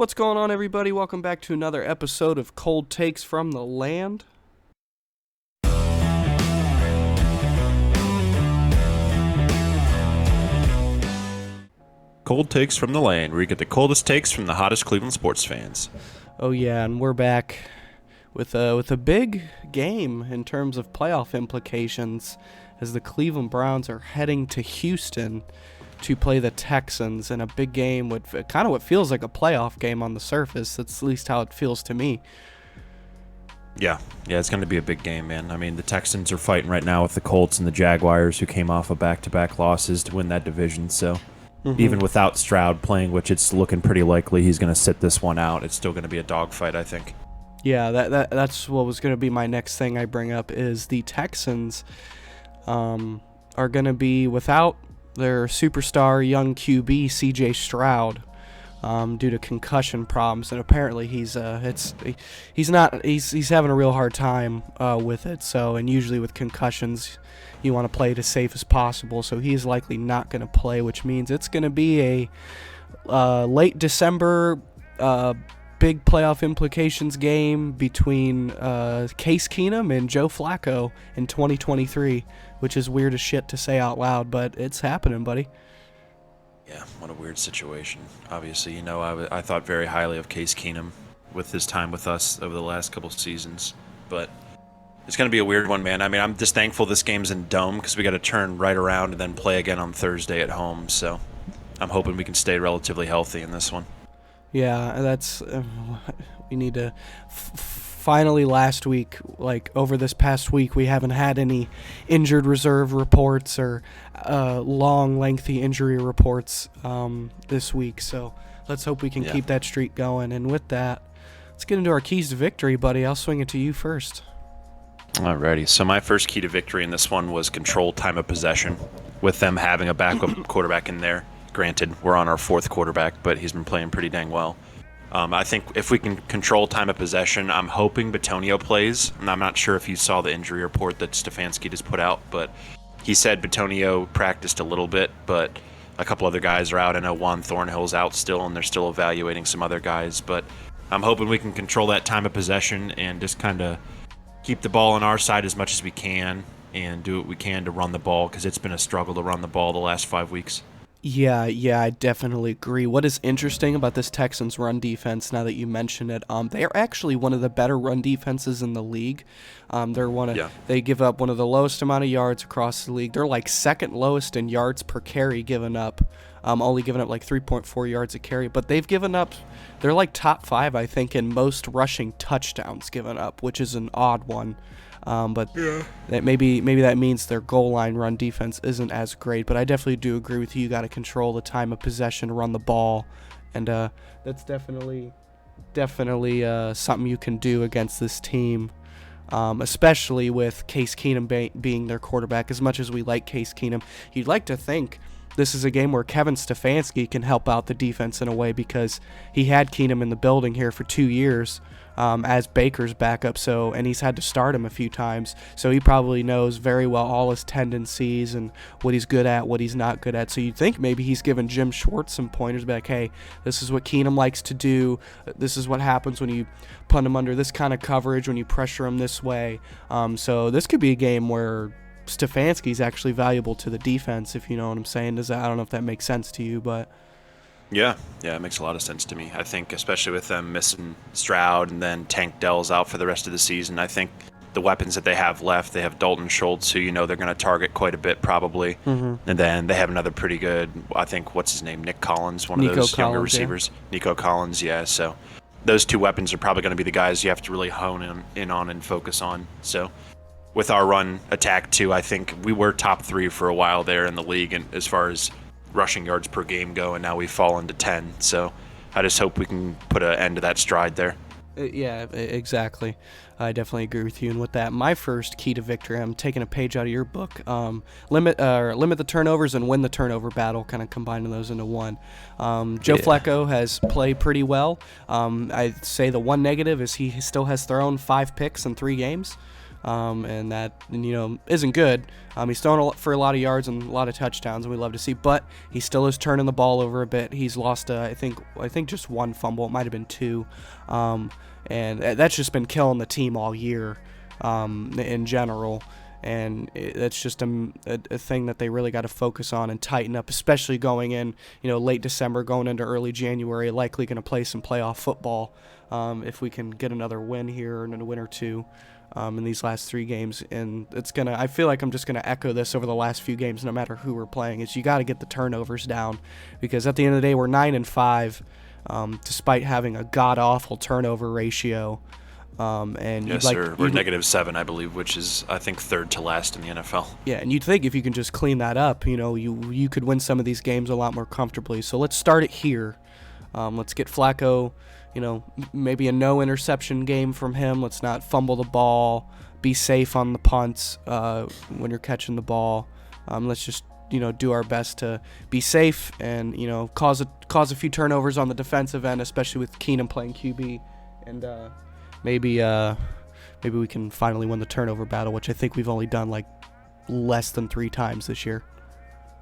What's going on, everybody? Welcome back to another episode of Cold Takes from the Land. Cold Takes from the Lane, where you get the coldest takes from the hottest Cleveland sports fans. Oh yeah, and we're back with a big game in terms of playoff implications, as the Cleveland Browns are heading to Houston to play the Texans in a big game with kind of what feels like a playoff game on the surface. That's at least how it feels to me. Yeah, it's going to be a big game, man. I mean, the Texans are fighting right now with the Colts and the Jaguars, who came off of back-to-back losses to win that division. So even without Stroud playing, which it's looking pretty likely he's going to sit this one out, it's still going to be a dogfight, I think. Yeah, that's what was going to be my next thing I bring up, is the Texans are going to be without their superstar young QB CJ Stroud due to concussion problems, and apparently he's having a real hard time with it. So, and usually with concussions, you want to play it as safe as possible. So he's likely not going to play, which means it's going to be a late December big playoff implications game between Case Keenum and Joe Flacco in 2023, which is weird as shit to say out loud, but it's happening, buddy. Yeah, what a weird situation. Obviously, I thought very highly of Case Keenum with his time with us over the last couple seasons, but it's going to be a weird one, man. I mean, I'm just thankful this game's in Dome because we got to turn right around and then play again on Thursday at home, so I'm hoping we can stay relatively healthy in this one. Yeah, that's we need to finally last week, like over this past week, we haven't had any injured reserve reports or long, lengthy injury reports this week. So let's hope we can keep that streak going. And with that, let's get into our keys to victory, buddy. I'll swing it to you first. Alrighty, so my first key to victory in this one was control time of possession, with them having a backup quarterback in there. Granted, we're on our fourth quarterback, but he's been playing pretty dang well. I think if we can control time of possession, I'm hoping Bitonio plays. And I'm not sure if you saw the injury report that Stefanski just put out, but he said Bitonio practiced a little bit, but a couple other guys are out. I know Juan Thornhill's out still, and they're still evaluating some other guys. But I'm hoping we can control that time of possession and just kind of keep the ball on our side as much as we can and do what we can to run the ball, because it's been a struggle to run the ball the last 5 weeks. Yeah, I definitely agree. What is interesting about this Texans run defense, now that you mention it, they're actually one of the better run defenses in the league. They give up one of the lowest amount of yards across the league. They're like second lowest in yards per carry given up, only giving up like 3.4 yards a carry. But they're like top 5, I think, in most rushing touchdowns given up, which is an odd one. That maybe that means their goal line run defense isn't as great. But I definitely do agree with you. You got to control the time of possession, run the ball, and that's definitely something you can do against this team, especially with Case Keenum being their quarterback. As much as we like Case Keenum, you'd like to think this is a game where Kevin Stefanski can help out the defense in a way, because he had Keenum in the building here for 2 years as Baker's backup, and he's had to start him a few times, so he probably knows very well all his tendencies and what he's good at, what he's not good at. So you'd think maybe he's given Jim Schwartz some pointers, like, hey, this is what Keenum likes to do, this is what happens when you put him under this kind of coverage, when you pressure him this way. So this could be a game where Stefanski's actually valuable to the defense, if you know what I'm saying. I don't know if that makes sense to you, but Yeah, it makes a lot of sense to me. I think especially with them missing Stroud and then Tank Dell's out for the rest of the season, I think the weapons that they have left, they have Dalton Schultz, who they're going to target quite a bit probably. And then they have another pretty good, I think, what's his name, Nick Collins, one of those younger receivers. Yeah. Nico Collins, yeah. So those two weapons are probably going to be the guys you have to really hone in on and focus on. So with our run attack too, I think we were top 3 for a while there in the league, and as far as rushing yards per game go, and now we've fallen to 10. So I just hope we can put an end to that stride there. Yeah, exactly. I definitely agree with you. And with that, my first key to victory, I'm taking a page out of your book. Limit the turnovers and win the turnover battle, kind of combining those into one. Joe Flacco has played pretty well. I'd say the one negative is he still has thrown 5 picks in 3 games. and that isn't good. He's thrown for a lot of yards and a lot of touchdowns, and we love to see. But he still is turning the ball over a bit. He's lost, I think just one fumble. It might have been two, and that's just been killing the team all year, in general. And that's just a thing that they really got to focus on and tighten up, especially going in, late December, going into early January, likely going to play some playoff football if we can get another win here and a win or two in these last 3 games. And I feel like I'm just going to echo this over the last few games, no matter who we're playing, is you got to get the turnovers down, because at the end of the day, we're 9-5, despite having a god-awful turnover ratio. Yes, sir. We're -7, I believe, which is, I think, 3rd to last in the NFL. Yeah, and you'd think if you can just clean that up, you could win some of these games a lot more comfortably. So let's start it here. Let's get Flacco, maybe a no interception game from him. Let's not fumble the ball. Be safe on the punts when you're catching the ball. Let's just do our best to be safe and cause a few turnovers on the defensive end, especially with Keenum playing QB, and maybe we can finally win the turnover battle, which I think we've only done like less than 3 times this year.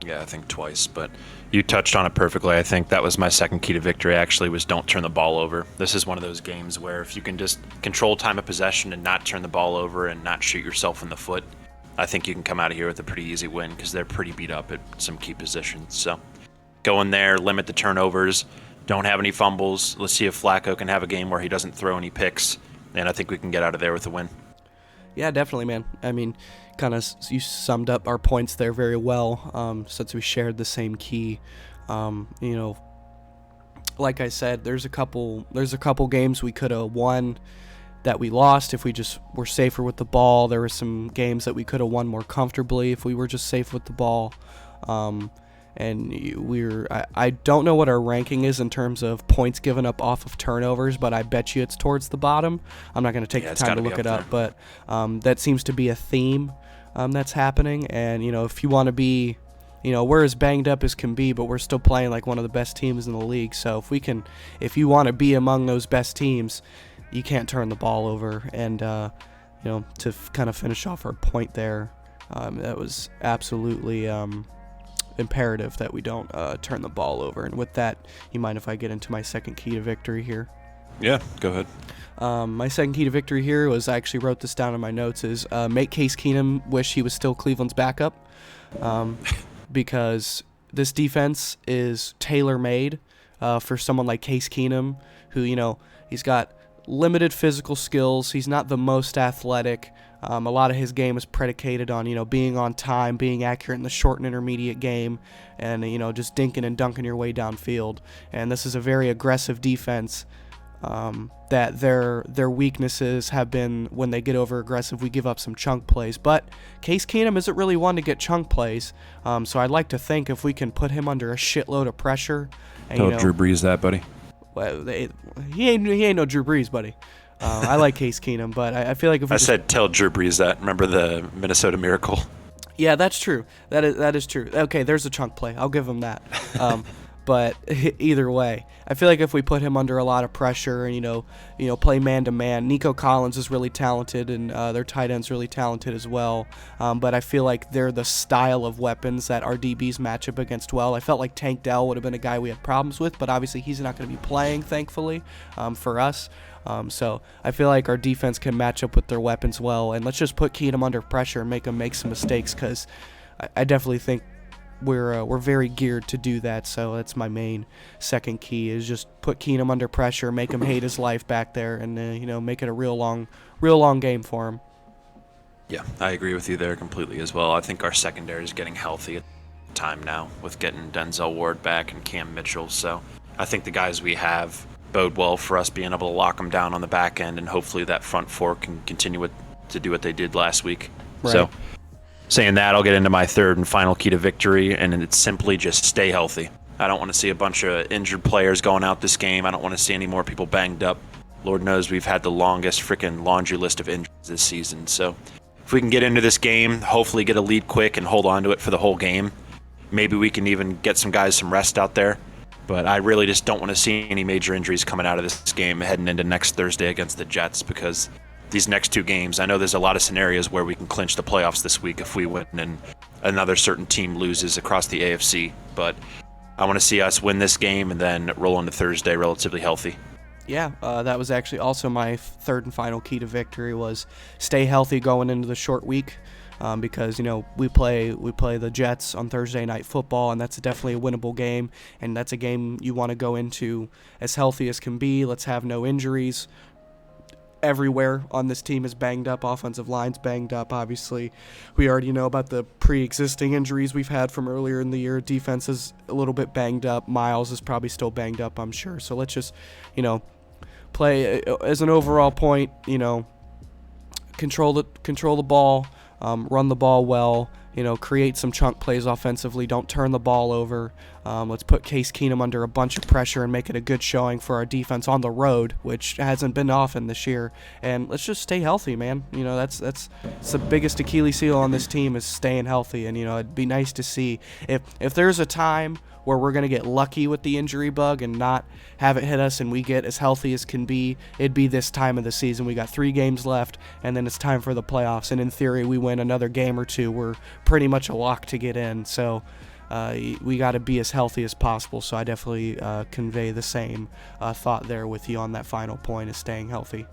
Yeah, I think twice, but you touched on it perfectly. I think that was my second key to victory, actually, was don't turn the ball over. This is one of those games where if you can just control time of possession and not turn the ball over and not shoot yourself in the foot, I think you can come out of here with a pretty easy win, because they're pretty beat up at some key positions. So go in there, limit the turnovers, don't have any fumbles. Let's see if Flacco can have a game where he doesn't throw any picks, and I think we can get out of there with a win. Yeah, definitely, man. I mean, you summed up our points there very well, since we shared the same key. Like I said, there's a couple games we could have won that we lost if we just were safer with the ball. There were some games that we could have won more comfortably if we were just safe with the ball. And I don't know what our ranking is in terms of points given up off of turnovers, but I bet you it's towards the bottom. I'm not going to take the time to look it up, but that seems to be a theme that's happening. And if you want to be, we're as banged up as can be, but we're still playing like one of the best teams in the league. So if you want to be among those best teams, you can't turn the ball over. And to kind of finish off our point there, that was absolutely imperative that we don't turn the ball over. And with that, you mind if I get into my second key to victory here? Yeah, go ahead. My second key to victory here was, I actually wrote this down in my notes, is make Case Keenum wish he was still Cleveland's backup, because this defense is tailor-made for someone like Case Keenum, who, he's got limited physical skills. He's not the most athletic. A lot of his game is predicated on, being on time, being accurate in the short and intermediate game, and, just dinking and dunking your way downfield. And this is a very aggressive defense that their weaknesses have been when they get over aggressive, we give up some chunk plays. But Case Keenum isn't really one to get chunk plays, so I'd like to think if we can put him under a shitload of pressure. And, Tell Drew Brees that, buddy. Well, he ain't no Drew Brees, buddy. I like Case Keenum, but I feel like if said tell Drew Brees that. Remember the Minnesota Miracle? Yeah, that's true. That is true. Okay, there's a chunk play. I'll give him that. But either way, I feel like if we put him under a lot of pressure and play man to man, Nico Collins is really talented, and their tight end's really talented as well. But I feel like they're the style of weapons that our DBs match up against well. I felt like Tank Dell would have been a guy we had problems with, but obviously he's not going to be playing, thankfully, for us. So I feel like our defense can match up with their weapons well, and let's just put Keenum under pressure and make him make some mistakes, because I definitely think we're very geared to do that. So that's my main second key, is just put Keenum under pressure, make him hate his life back there, and make it a real long game for him. Yeah, I agree with you there completely as well. I think our secondary is getting healthy at the time now with getting Denzel Ward back and Cam Mitchell. So I think the guys we have bode well for us being able to lock them down on the back end, and hopefully that front four can continue to do what they did last week. Right. So saying that, I'll get into my third and final key to victory, and it's simply just stay healthy. I don't want to see a bunch of injured players going out this game. I don't want to see any more people banged up. Lord knows we've had the longest freaking laundry list of injuries this season. So if we can get into this game, hopefully get a lead quick and hold on to it for the whole game, maybe we can even get some guys some rest out there. But I really just don't want to see any major injuries coming out of this game heading into next Thursday against the Jets, because these next 2 games. I know there's a lot of scenarios where we can clinch the playoffs this week if we win and another certain team loses across the AFC. But I want to see us win this game and then roll into Thursday relatively healthy. Yeah, that was actually also my third and final key to victory was stay healthy going into the short week. Because we play the Jets on Thursday Night Football, and that's definitely a winnable game, and that's a game you want to go into as healthy as can be. Let's have no injuries. Everywhere on this team is banged up. Offensive line's banged up, obviously. We already know about the pre-existing injuries we've had from earlier in the year. Defense is a little bit banged up. Miles is probably still banged up, I'm sure. So let's just, play as an overall point, control the ball, run the ball well, create some chunk plays offensively. Don't turn the ball over. Let's put Case Keenum under a bunch of pressure and make it a good showing for our defense on the road, which hasn't been often this year. And let's just stay healthy, man. That's the biggest Achilles heel on this team is staying healthy. And it'd be nice to see if there's a time where we're going to get lucky with the injury bug and not have it hit us and we get as healthy as can be, it'd be this time of the season. We got 3 games left, and then it's time for the playoffs. And in theory, we win another game or 2, we're pretty much a lock to get in. So we got to be as healthy as possible. So I definitely convey the same thought there with you on that final point is staying healthy.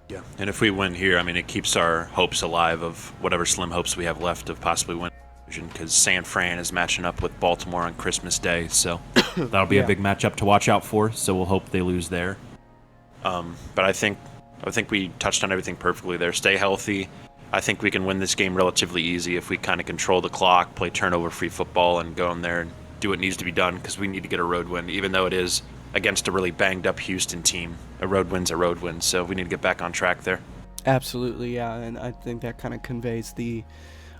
Yeah, and if we win here, it keeps our hopes alive of whatever slim hopes we have left of possibly winning. Because San Fran is matching up with Baltimore on Christmas Day, so that'll be a big matchup to watch out for. So we'll hope they lose there. But I think we touched on everything perfectly there. Stay healthy. I think we can win this game relatively easy if we kind of control the clock, play turnover-free football, and go in there and do what needs to be done. Because we need to get a road win, even though it is against a really banged-up Houston team. A road win's a road win, so we need to get back on track there. Absolutely, yeah, and I think that kind of conveys the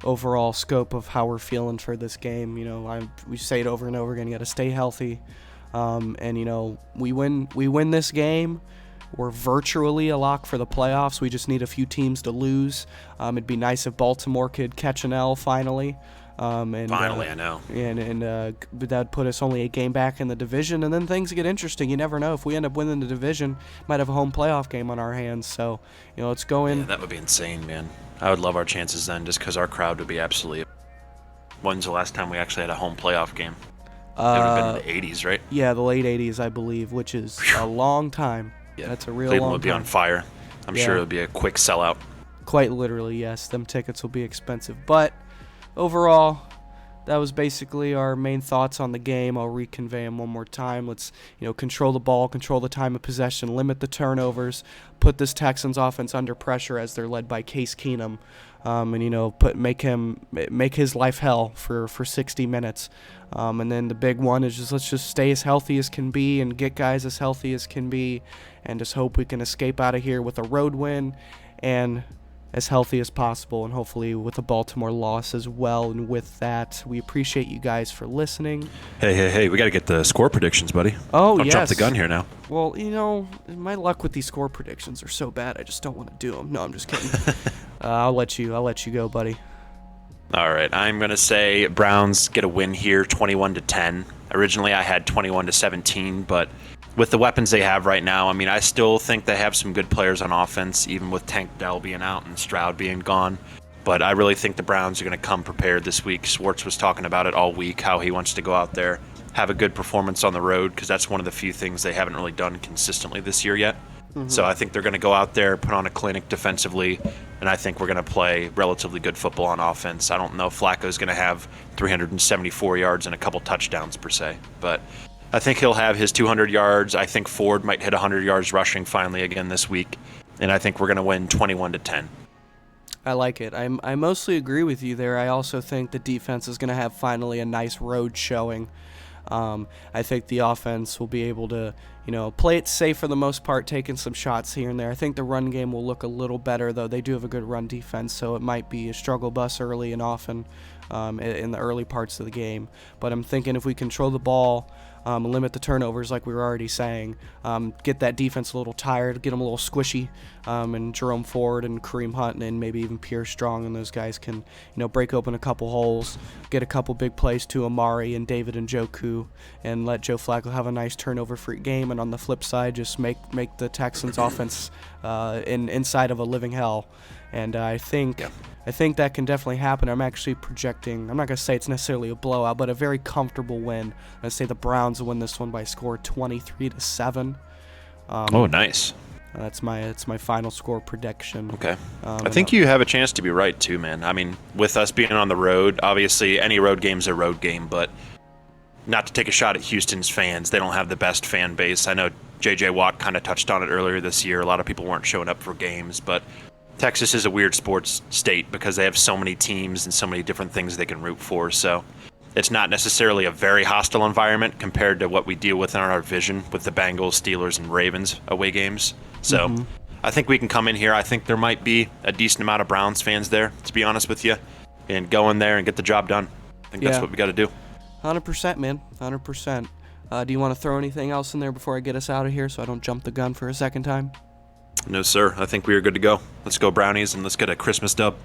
overall scope of how we're feeling for this game. We say it over and over again. You got to stay healthy, and we win this game. We're virtually a lock for the playoffs. We just need a few teams to lose. It'd be nice if Baltimore could catch an L finally. Finally, I know. And that'd put us only a game back in the division, and then things get interesting. You never know. If we end up winning the division, might have a home playoff game on our hands. So, let's go in. Yeah, that would be insane, man. I would love our chances then, just because our crowd would be absolutely. When's the last time we actually had a home playoff game? It would have been in the 80s, right? Yeah, the late 80s, I believe, which is a long time. Yeah, that's a real Cleveland long would be time. On fire. I'm sure it would be a quick sellout. Quite literally, yes. Them tickets will be expensive. But overall, that was basically our main thoughts on the game. I'll reconvey them one more time. Let's, control the ball, control the time of possession, limit the turnovers, put this Texans offense under pressure as they're led by Case Keenum, and make his life hell for 60 minutes. And then the big one is let's just stay as healthy as can be and get guys as healthy as can be, and just hope we can escape out of here with a road win and as healthy as possible, and hopefully with a Baltimore loss as well. And with that, we appreciate you guys for listening. Hey, we got to get the score predictions, buddy. Oh, Don't yes. jump the gun here now. Well, my luck with these score predictions are so bad, I just don't want to do them. No, I'm just kidding. I'll let you go, buddy. All right, I'm going to say Browns get a win here, 21-10. Originally, I had 21-17, but with the weapons they have right now, I still think they have some good players on offense, even with Tank Dell being out and Stroud being gone. But I really think the Browns are going to come prepared this week. Schwartz was talking about it all week, how he wants to go out there, have a good performance on the road, because that's one of the few things they haven't really done consistently this year yet. Mm-hmm. So I think they're going to go out there, put on a clinic defensively, and I think we're going to play relatively good football on offense. I don't know if Flacco's going to have 374 yards and a couple touchdowns per se, but I think he'll have his 200 yards. I think Ford might hit 100 yards rushing finally again this week, and I think we're going to win 21-10. I like it. I mostly agree with you there. I also think the defense is going to have finally a nice road showing. I think the offense will be able to, play it safe for the most part, taking some shots here and there. I think the run game will look a little better, though. They do have a good run defense, so it might be a struggle bus early and often in the early parts of the game. But I'm thinking if we control the ball, limit the turnovers like we were already saying, get that defense a little tired, get them a little squishy, and Jerome Ford and Kareem Hunt and maybe even Pierre Strong and those guys can, break open a couple holes, get a couple big plays to Amari and David and Njoku, and let Joe Flacco have a nice turnover-free game. And different on the flip side. Just make the Texans offense inside of a living hell, and I think that can definitely happen. I'm actually projecting. I'm not gonna say it's necessarily a blowout, but a very comfortable win. I say the Browns will win this one by a score of 23-7. Nice. That's my final score prediction. Okay. I think you have a chance to be right too, man. I mean, with us being on the road, obviously any road game's a road game, but not to take a shot at Houston's fans, they don't have the best fan base. I know J.J. Watt kind of touched on it earlier this year. A lot of people weren't showing up for games, but Texas is a weird sports state because they have so many teams and so many different things they can root for. So it's not necessarily a very hostile environment compared to what we deal with in our division with the Bengals, Steelers, and Ravens away games. So I think we can come in here. I think there might be a decent amount of Browns fans there, to be honest with you, and go in there and get the job done. I think that's what we got to do. 100%, man. 100%. Do you want to throw anything else in there before I get us out of here so I don't jump the gun for a second time? No, sir. I think we are good to go. Let's go Brownies, and let's get a Christmas dub.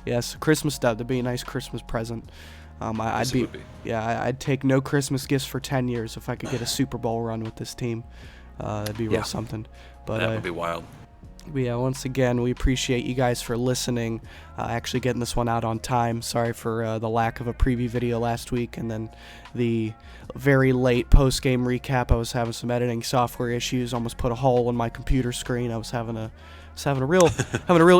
Yes, a Christmas dub. That'd be a nice Christmas present. I'd take no Christmas gifts for 10 years if I could get a Super Bowl run with this team. That'd be real something. But that would be wild. Yeah, once again, we appreciate you guys for listening, actually getting this one out on time. Sorry for the lack of a preview video last week, and then the very late post-game recap. I was having some editing software issues, almost put a hole in my computer screen. I was having a real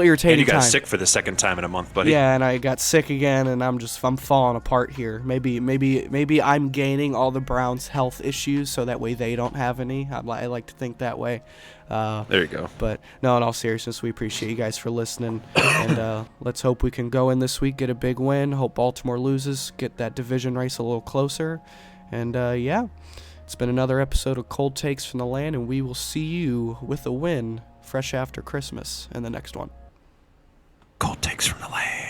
irritating And you got time. sick for the second time in a month, buddy. Yeah, and I got sick again, and I'm falling apart here. Maybe I'm gaining all the Browns' health issues, so that way they don't have any. I like to think that way. There you go. But no, in all seriousness, we appreciate you guys for listening, and let's hope we can go in this week, get a big win. Hope Baltimore loses, get that division race a little closer, and it's been another episode of Cold Takes from the Land, and we will see you with a win fresh after Christmas in the next one. Cold Takes from the Land.